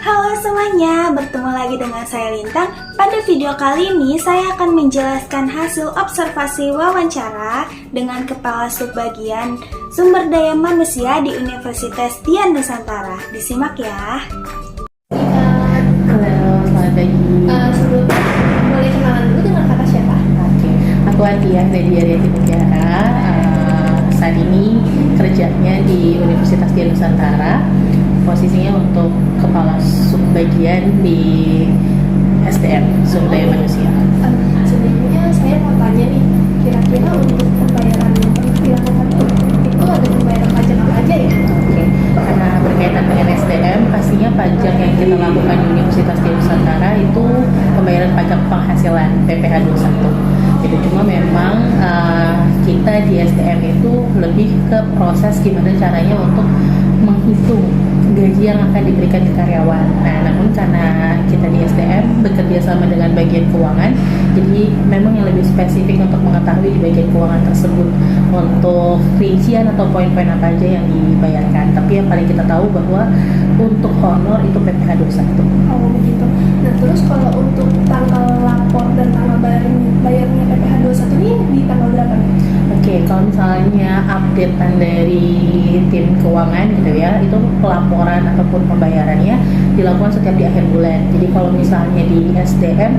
Halo semuanya, bertemu lagi dengan saya Lintang. Pada video kali ini saya akan menjelaskan hasil observasi wawancara dengan Kepala Subbagian Sumber Daya Manusia di Universitas Dian Nusantara. Disimak ya. Halo, selamat pagi. Sebelumnya boleh kenalan dulu dengan kata siapa? Oke, aku Atia dari Ariati Negara. Saat ini kerjanya di Universitas Dian Nusantara. Posisinya untuk kepala subbagian di SDM, Sumber Daya Manusia. Sebelumnya saya mau tanya nih, kira-kira untuk pembayaran yang pernah dilakukan itu ada pembayaran pajak apa aja ya? Oke, karena berkaitan dengan SDM, pastinya pajak yang kita lakukan di Universitas Dian Nusantara itu pembayaran pajak penghasilan PPh 21. Itu cuma memang kita di SDM itu lebih ke proses gimana caranya untuk menghitung gaji yang akan diberikan ke karyawan. Nah, namun karena kita di SDM bekerja sama dengan bagian keuangan, jadi memang yang lebih spesifik untuk mengetahui di bagian keuangan tersebut untuk rincian atau poin-poin apa aja yang dibayarkan. Tapi yang paling kita tahu bahwa untuk honor itu PPh 21. Oh begitu. Nah terus kalau untuk tanggal lapor dan tanggal bayarnya PPh 21 ini di tanggal berapa nih? Oke, kalau misalnya updatean dari tim keuangan gitu ya, itu pelaporan ataupun pembayarannya dilakukan setiap di akhir bulan. Jadi kalau misalnya di SDM,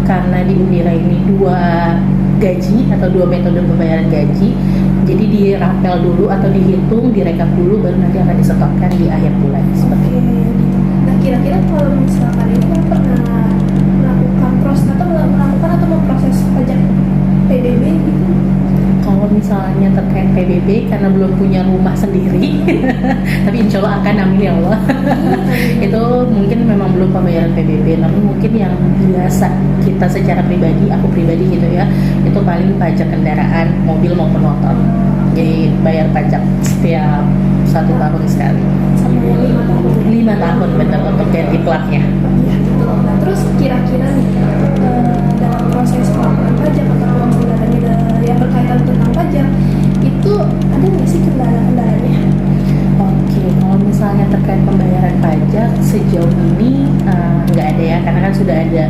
karena di Unira ini dua gaji atau dua metode pembayaran gaji, jadi dirapel dulu atau dihitung, direkap dulu, baru nanti akan disetorkan di akhir bulan. Seperti itu. Nah kira-kira kalau misalkan ini kan pernah melakukan proses atau melakukan atau memproses pajak PBB gitu? Kalau misalnya terkait PBB, karena belum punya rumah sendiri, tapi insya Allah akan, amin ya Allah. Itu mungkin memang belum pembayaran PBB, namun mungkin yang biasa kita secara pribadi, aku pribadi gitu ya, itu paling pajak kendaraan, mobil maupun motor. Jadi bayar pajak setiap 1 tahun sekali. Sampai 5 tahun. 5 tahun benar untuk ganti platnya. Ya, gitu. Nah terus kira-kira nih dalam proses pelaporan pajak atau pembayarannya yang berkaitan tentang pajak itu ada nggak sih kendala-kendalanya? Oke, kalau misalnya terkait pembayaran pajak sejauh ini nggak ada ya, karena kan sudah ada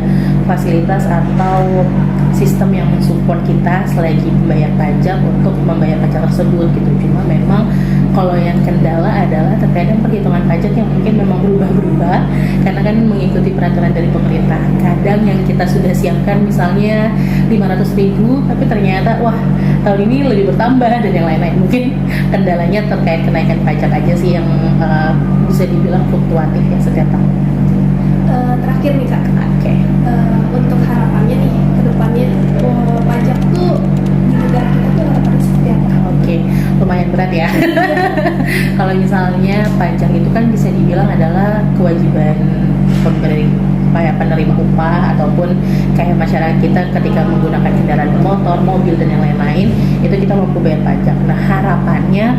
fasilitas atau sistem yang mensupport kita selagi membayar pajak untuk membayar pajak tersebut gitu. Cuma memang kalau yang kendala adalah terkait dengan perhitungan pajak yang mungkin memang berubah-berubah karena kan mengikuti peraturan dari pemerintah. Kadang yang kita sudah siapkan misalnya 500.000 tapi ternyata wah tahun ini lebih bertambah dan yang lain-lain. Mungkin kendalanya terkait kenaikan pajak aja sih yang bisa dibilang fluktuatif ya setiap tahun. Terakhir nih Kak, Oke. untuk harapannya nih ke depannya pajak tuh di negara kita tuh harapannya seperti apa? Oke, lumayan berat ya. Kalau misalnya pajak itu kan bisa dibilang adalah kewajiban penerima upah ataupun kayak masyarakat kita ketika menggunakan kendaraan bermotor, mobil dan yang lain-lain, itu kita mampu bayar pajak. Nah, harapannya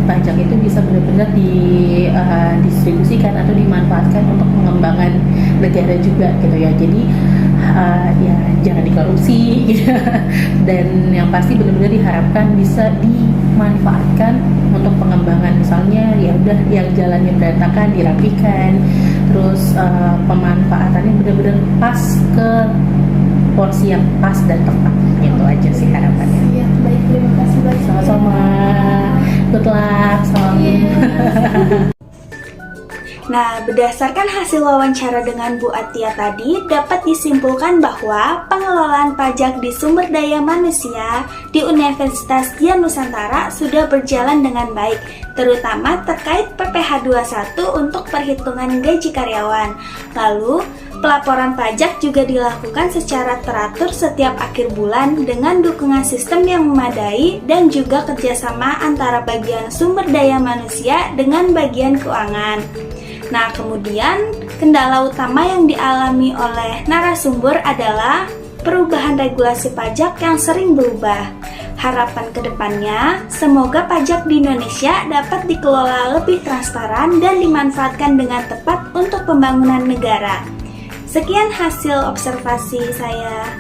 pajak itu bisa benar-benar didistribusikan atau dimanfaatkan untuk pengembangan negara juga gitu ya. Jadi ya jangan dikorupsi gitu. Dan yang pasti benar-benar diharapkan bisa dimanfaatkan untuk pengembangan, misalnya ya udah yang jalannya berantakan dirapikan, terus pemanfaatannya benar-benar pas ke porsi yang pas dan tepat. Gitu aja sih harapannya. Iya, baik, terima kasih banyak. Sama-sama. Good luck. Salam. Nah, berdasarkan hasil wawancara dengan Bu Atia tadi, dapat disimpulkan bahwa pengelolaan pajak di sumber daya manusia di Universitas Dian Nusantara sudah berjalan dengan baik, terutama terkait PPh 21 untuk perhitungan gaji karyawan. Lalu, pelaporan pajak juga dilakukan secara teratur setiap akhir bulan dengan dukungan sistem yang memadai dan juga kerjasama antara bagian sumber daya manusia dengan bagian keuangan. Nah, kemudian kendala utama yang dialami oleh narasumber adalah perubahan regulasi pajak yang sering berubah. Harapan kedepannya, semoga pajak di Indonesia dapat dikelola lebih transparan dan dimanfaatkan dengan tepat untuk pembangunan negara. Sekian hasil observasi saya.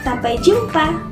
Sampai jumpa.